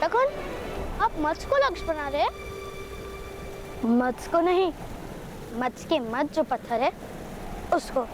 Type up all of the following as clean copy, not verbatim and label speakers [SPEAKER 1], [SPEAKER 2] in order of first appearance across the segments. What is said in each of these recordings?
[SPEAKER 1] तखन आप मत्स्य को लक्ष्य बना रहे हैं? मत्स्य को नहीं, मत्स्य के मत जो पत्थर है उसको।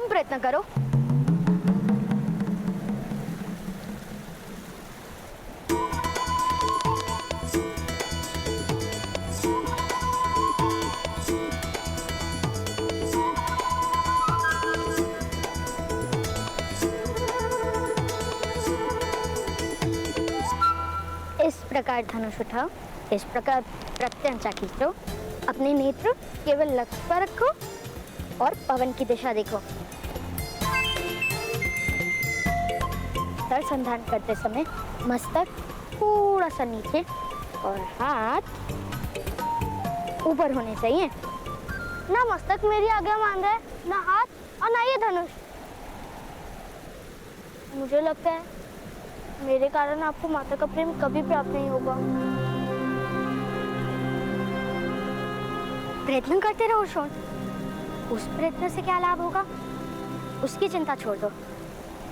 [SPEAKER 1] प्रयत्न करो। इस प्रकार धनुष उठाओ, इस प्रकार प्रत्यंचा खींचो, अपने नेत्र केवल लक्ष्य पर रखो और पवन की दिशा देखो। संधान करते समय मस्तक थोड़ा सा नीचे और हाथ ऊपर होने चाहिए। ना मस्तक मेरी आज्ञा मान रहा है, ना हाथ और ना ये धनुष। मुझे लगता है मेरे कारण आपको माता का प्रेम कभी प्राप्त नहीं होगा। प्रयत्न करते रहो शोन, उस प्रयत्न से क्या लाभ होगा उसकी चिंता छोड़ दो।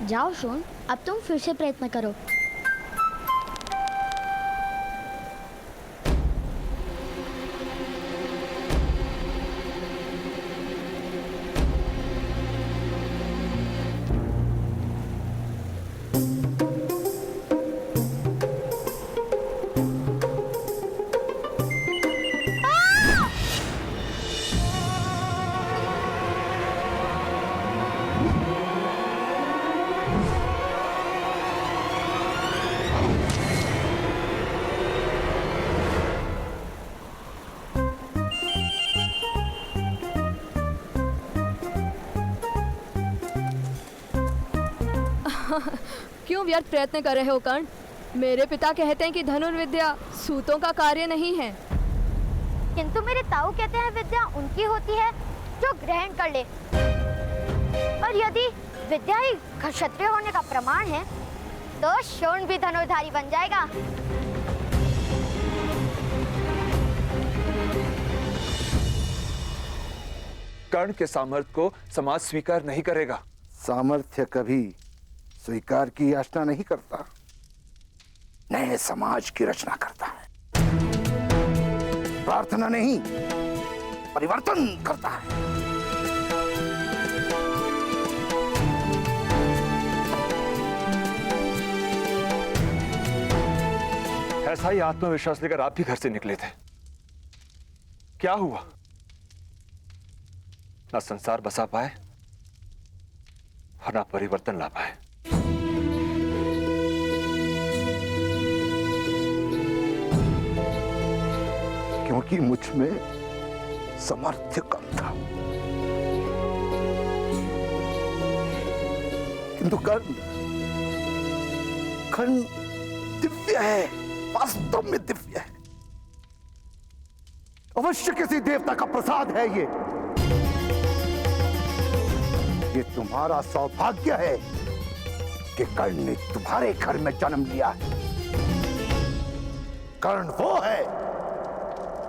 [SPEAKER 1] जाओ शोन, अब तुम फिर से प्रयत्न करो।
[SPEAKER 2] क्यों व्यर्थ प्रयत्न कर रहे हो कर्ण? मेरे पिता कहते हैं कि धनुर्विद्या सूतों का कार्य नहीं है।
[SPEAKER 1] किंतु मेरे ताऊ कहते हैं विद्या उनकी होती है जो ग्रहण कर ले। और यदि विद्या ही क्षत्रिय होने का प्रमाण है तो शोण भी धनुर्धारी बन जाएगा।
[SPEAKER 3] कर्ण के सामर्थ्य को समाज स्वीकार नहीं करेगा।
[SPEAKER 4] सामर्थ्य कभी स्वीकार की याचना नहीं करता, नए समाज की रचना करता है। प्रार्थना नहीं, परिवर्तन करता है।
[SPEAKER 3] ऐसा ही आत्मविश्वास लेकर आप भी घर से निकले थे। क्या हुआ? ना संसार बसा पाए और ना परिवर्तन ला पाए।
[SPEAKER 4] क्योंकि मुझ में सामर्थ्य कम था। किंतु कर्ण दिव्य है, वास्तव में दिव्य है। अवश्य किसी देवता का प्रसाद है ये तुम्हारा सौभाग्य है कि कर्ण ने तुम्हारे घर में जन्म लिया है। कर्ण वो है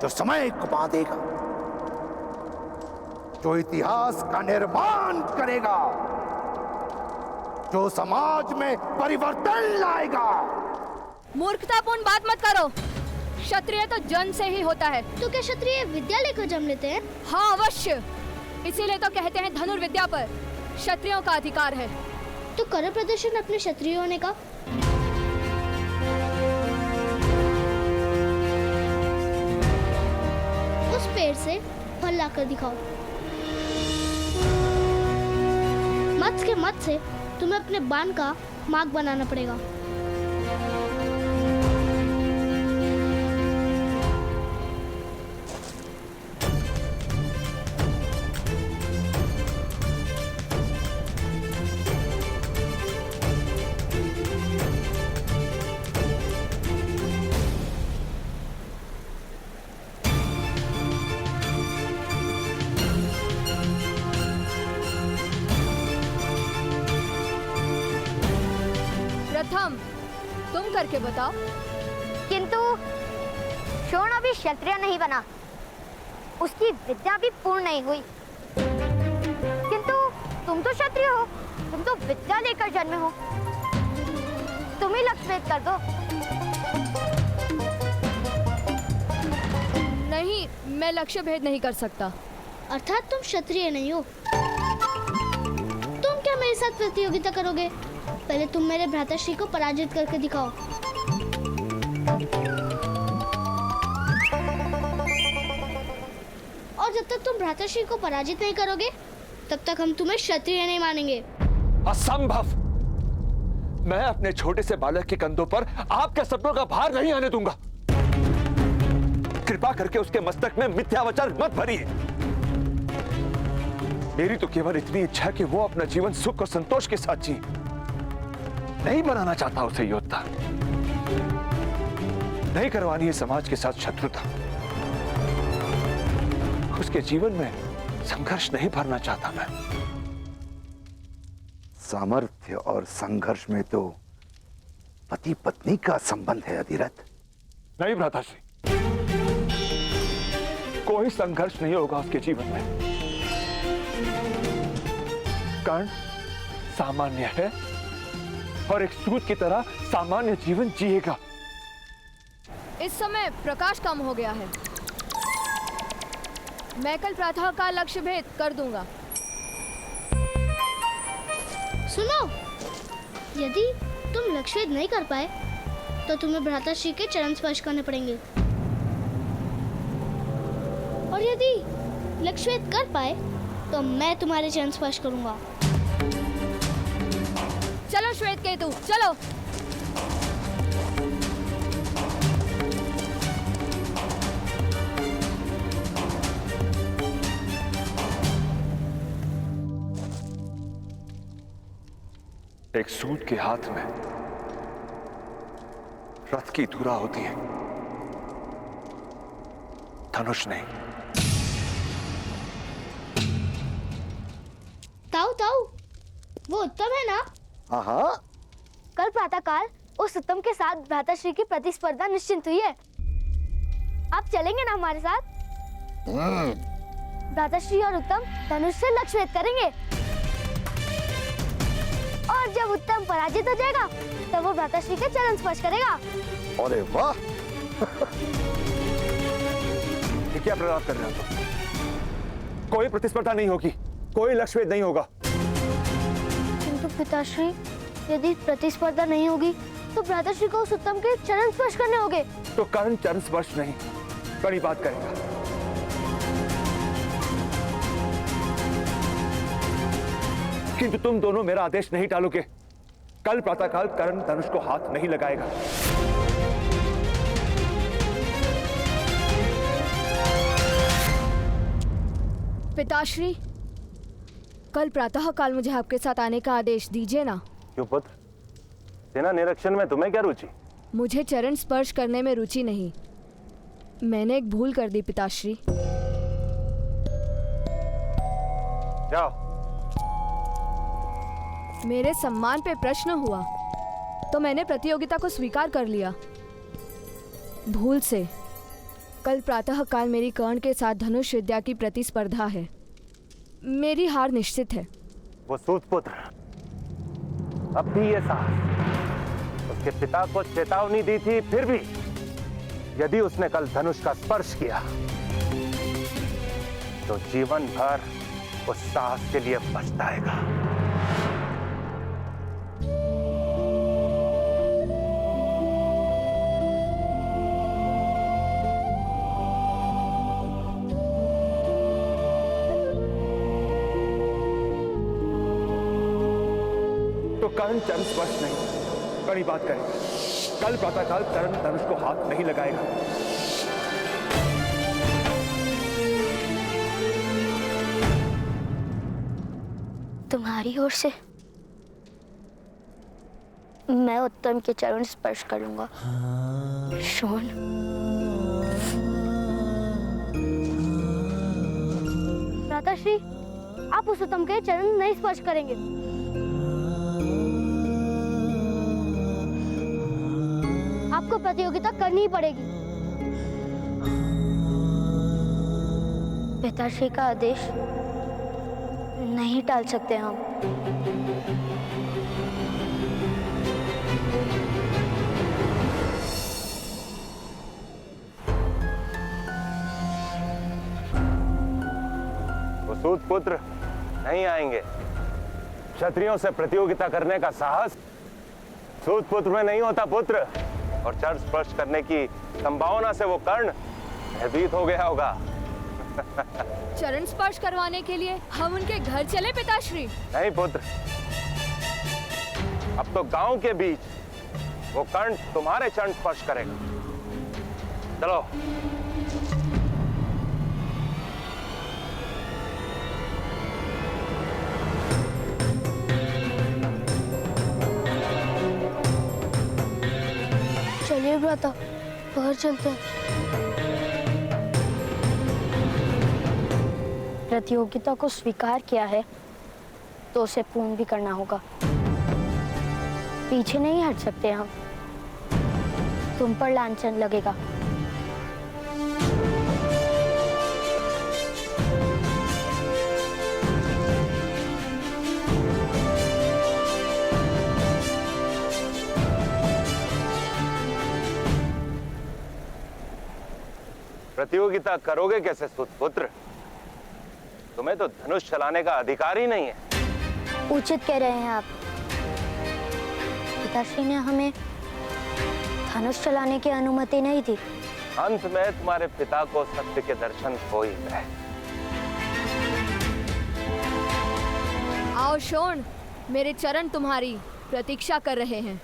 [SPEAKER 4] जो समय को बांधेगा, जो इतिहास का निर्माण करेगा, जो समाज में परिवर्तन लाएगा।
[SPEAKER 2] मूर्खतापूर्ण बात मत करो। क्षत्रिय तो जन्म से ही होता है।
[SPEAKER 1] तो क्या क्षत्रिय विद्या लेकर जन्म लेते हैं?
[SPEAKER 2] हाँ अवश्य, इसीलिए तो कहते हैं धनुर्विद्या पर क्षत्रियों का अधिकार है।
[SPEAKER 1] तो करो प्रदर्शन अपने क्षत्रिय होने का। उस पेड़ से फल लाकर दिखाओ। मत्स्य के मत से तुम्हें अपने बाण का मार्ग बनाना पड़ेगा।
[SPEAKER 2] प्रथम तुम करके बताओ।
[SPEAKER 1] किंतु शोण अभी क्षत्रिय नहीं बना, उसकी विद्या भी पूर्ण नहीं हुई। किंतु तुम तो क्षत्रिय हो, तुम तो विद्या लेकर जन्मे हो, तुम ही लक्ष्यभेद कर दो।
[SPEAKER 2] नहीं, मैं लक्ष्य भेद नहीं कर सकता।
[SPEAKER 5] अर्थात तुम क्षत्रिय नहीं हो। तुम क्या मेरे साथ प्रतियोगिता करोगे? पहले तुम मेरे भ्राताश्री को पराजित करके दिखाओ। और जब तक तुम भ्राताश्री को पराजित नहीं करोगे, तब तक हम तुम्हें क्षत्रिय नहीं मानेंगे।
[SPEAKER 3] असंभव! मैं अपने छोटे से बालक के कंधों पर आपके सपनों का भार नहीं आने दूंगा। कृपा करके उसके मस्तक में मिथ्या वचन मत भरिए। मेरी तो केवल इतनी इच्छा है कि वो अपना जीवन सुख और संतोष के साथ जिए। नहीं बनाना चाहता उसे योद्धा, नहीं करवानी है समाज के साथ शत्रुता, उसके जीवन में संघर्ष नहीं भरना चाहता मैं।
[SPEAKER 4] सामर्थ्य और संघर्ष में तो पति पत्नी का संबंध है अधिरथ।
[SPEAKER 3] नहीं भ्राताश्री, कोई संघर्ष नहीं होगा उसके जीवन में। कर्ण सामान्य है और एक सूत की तरह सामान्य जीवन जिएगा।
[SPEAKER 2] इस समय प्रकाश कम हो गया है, मैं कल प्रातः का लक्ष्य भेद कर दूंगा।
[SPEAKER 5] सुनो, यदि तुम लक्ष्यभेद नहीं कर पाए तो तुम्हें भ्राताश्री के चरण स्पर्श करने पड़ेंगे, और यदि लक्ष्यभेद कर पाए तो मैं तुम्हारे चरण स्पर्श करूंगा।
[SPEAKER 2] चलो श्वेत केतु, चलो।
[SPEAKER 3] एक सूत के हाथ में रथ की धुरा होती है, धनुष नहीं।
[SPEAKER 5] ताऊ ताऊ, वो उत्तम है ना?
[SPEAKER 4] हाँ,
[SPEAKER 1] कल प्रातःकाल उस उत्तम के साथ भ्राताश्री की प्रतिस्पर्धा निश्चित हुई है। आप चलेंगे ना हमारे साथ? भ्राताश्री और उत्तम धनुष से लक्ष्यभेद करेंगे, और जब उत्तम पराजित हो जाएगा तब वो भ्राताश्री के चरण स्पर्श करेगा।
[SPEAKER 4] अरे वाह!
[SPEAKER 3] ये क्या प्रलाप कर रहे हो तुम? कोई प्रतिस्पर्धा नहीं होगी, कोई लक्ष्यभेद नहीं होगा।
[SPEAKER 1] किंतु पिताश्री, यदि प्रतिस्पर्धा नहीं होगी तो भ्राताश्री को उस उत्तम के चरण स्पर्श करने होंगे।
[SPEAKER 3] तो कर्ण चरण स्पर्श नहीं, बड़ी बात करेगा। किंतु तुम दोनों मेरा आदेश नहीं टालोगे। कल प्रातःकाल कर्ण धनुष को हाथ नहीं लगाएगा।
[SPEAKER 2] पिताश्री, कल प्रातः काल मुझे आपके साथ आने का आदेश दीजिए ना।
[SPEAKER 6] क्यों पुत्र, सेना निरीक्षण में तुम्हें क्या रुचि?
[SPEAKER 2] मुझे चरण स्पर्श करने में रुचि नहीं। मैंने एक भूल कर दी पिताश्री।
[SPEAKER 6] जाओ।
[SPEAKER 2] मेरे सम्मान पे प्रश्न हुआ तो मैंने प्रतियोगिता को स्वीकार कर लिया। भूल से कल प्रातः काल मेरी कर्ण के साथ धनुष विद्या की प्रतिस्पर्धा है। मेरी हार निश्चित है।
[SPEAKER 6] वो सूतपुत्र अब भी ये साहस उसके पिता को चेतावनी दी थी, फिर भी यदि उसने कल धनुष का स्पर्श किया तो जीवन भर उस साहस के लिए पछताएगा।
[SPEAKER 3] तो कर्ण चरण स्पर्श नहीं, बड़ी बात करेगा। कल प्रातःकाल कर्ण धनुष को हाथ नहीं लगाएगा।
[SPEAKER 1] तुम्हारी ओर से मैं उत्तम के चरण स्पर्श करूंगा। शोण, भ्राताश्री, आप उस उत्तम के चरण नहीं स्पर्श करेंगे।
[SPEAKER 5] आपको प्रतियोगिता करनी ही पड़ेगी।
[SPEAKER 1] पिताश्री का आदेश नहीं टाल सकते हम।
[SPEAKER 6] वो सूत पुत्र नहीं आएंगे। क्षत्रियों से प्रतियोगिता करने का साहस सूत पुत्र में नहीं होता पुत्र। और चरण स्पर्श करने की संभावना से वो कर्ण भयभीत हो गया होगा।
[SPEAKER 2] चरण स्पर्श करवाने के लिए हम उनके घर चले पिताश्री?
[SPEAKER 6] नहीं पुत्र, अब तो गांव के बीच वो कर्ण तुम्हारे चरण स्पर्श करेगा। चलो।
[SPEAKER 5] चलिए भ्राता, बाहर चलते हैं।
[SPEAKER 1] प्रतियोगिता को स्वीकार किया है तो उसे पूर्ण भी करना होगा। पीछे नहीं हट सकते हम। तुम पर लांछन लगेगा।
[SPEAKER 6] प्रतियोगिता करोगे कैसे सुपुत्र? तुम्हें तो धनुष चलाने का अधिकार ही नहीं है।
[SPEAKER 1] उचित कह रहे हैं आप। पिताश्री ने हमें धनुष चलाने की अनुमति नहीं दी।
[SPEAKER 6] अंत में तुम्हारे पिता को सत्य के दर्शन हो ही गए।
[SPEAKER 2] आओ शोण, मेरे चरण तुम्हारी प्रतीक्षा कर रहे हैं।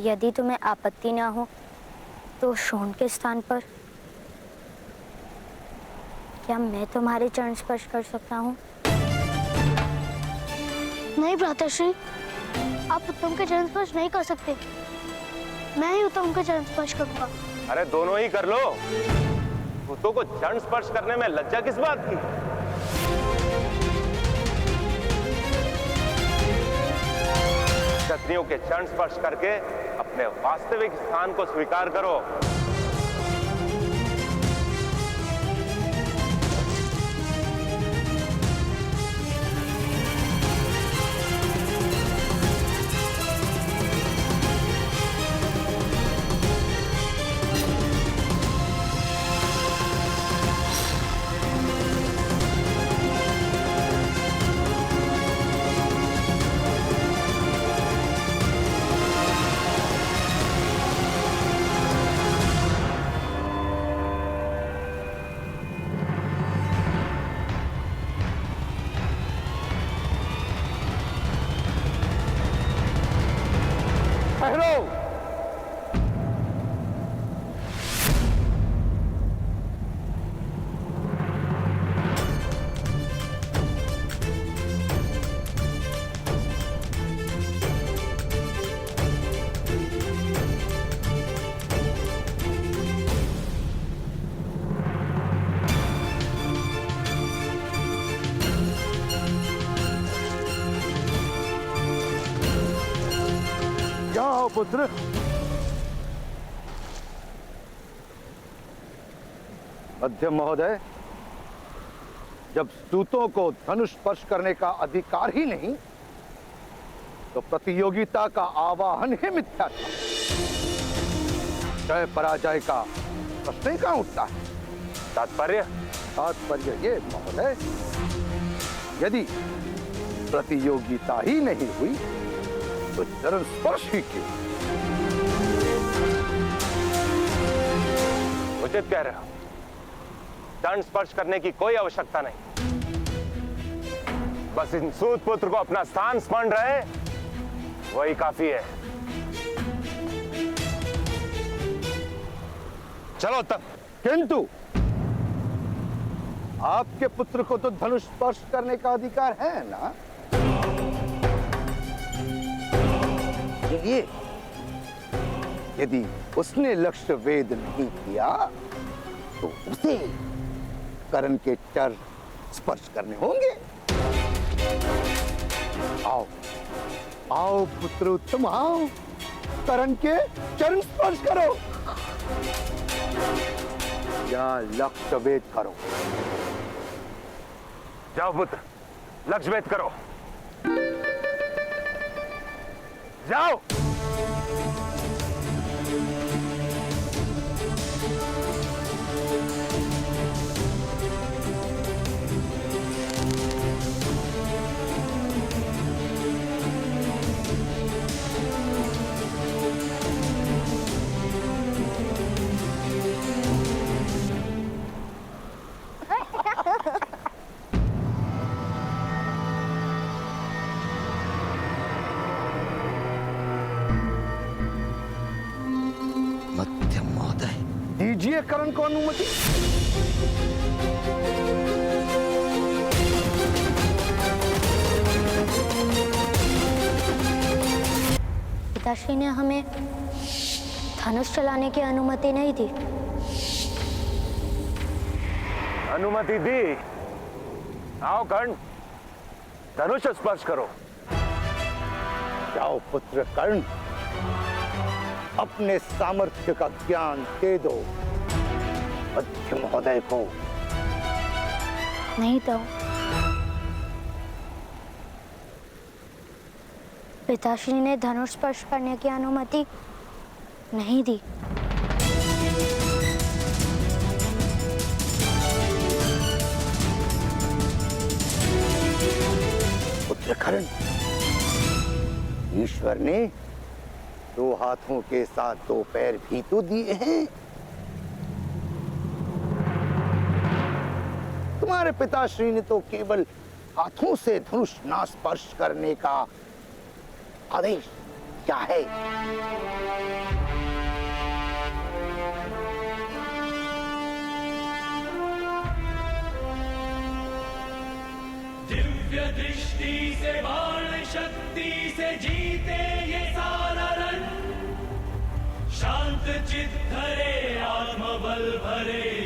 [SPEAKER 1] यदि तुम्हें आपत्ति ना हो तो शोण के स्थान पर क्या मैं तुम्हारे चरण स्पर्श कर सकता हूँ?
[SPEAKER 5] नहीं भ्राताश्री, आप उत्तम के चरण स्पर्श नहीं कर सकते। मैं ही उत्तम के चरण स्पर्श करूंगा।
[SPEAKER 6] अरे दोनों ही कर लो। पुतों को चरण स्पर्श करने में लज्जा किस बात की? क्षत्रियों के चरण स्पर्श करके अपने वास्तविक स्थान को स्वीकार करो।
[SPEAKER 4] जाओ पुत्र। मध्यम महोदय, जब सूतों को धनुष स्पर्श करने का अधिकार ही नहीं तो प्रतियोगिता का आवाहन ही मिथ्या था। जय पराजय का प्रश्न ही कहां उठता है? तात्पर्य ये महोदय, यदि प्रतियोगिता ही नहीं हुई तो चरण स्पर्श ही क्यों?
[SPEAKER 6] उचित कह रहे हो। चरण स्पर्श करने की कोई आवश्यकता नहीं। बस इन सूत पुत्र को अपना स्थान स्मरण रहे, वही काफी है। चलो तब।
[SPEAKER 4] किंतु आपके पुत्र को तो धनुष स्पर्श करने का अधिकार है ना? ये यदि उसने लक्ष्य वेद नहीं किया तो उसे कर्ण के चर स्पर्श करने होंगे। आओ आओ पुत्र उत्तम, आओ कर्ण के चरण स्पर्श करो या लक्ष्य वेद करो।
[SPEAKER 6] जाओ पुत्र, लक्ष्य भेद करो। जाओ।
[SPEAKER 4] मध्यम महोदय, दीजिए कर्ण को अनुमति।
[SPEAKER 1] पिताश्री ने हमें धनुष चलाने की अनुमति नहीं दी।
[SPEAKER 6] अनुमति दी। आओ कर्ण, धनुष स्पर्श करो।
[SPEAKER 4] जाओ पुत्र कर्ण, अपने सामर्थ्य का ज्ञान दे दो मध्य महोदय को।
[SPEAKER 1] नहीं तो पिताश्री ने धनुष स्पर्श करने की अनुमति नहीं दी।
[SPEAKER 4] पुत्र कर्ण, ईश्वर ने 2 हाथों के साथ 2 पैर भी तो दिए हैं। तुम्हारे पिताश्री ने तो केवल हाथों से धनुष ना स्पर्श करने का आदेश क्या है।
[SPEAKER 7] दिव्य दृष्टि से बाण शक्ति से जीते ये सारा रण, शांत चित्त धरे आत्मबल भरे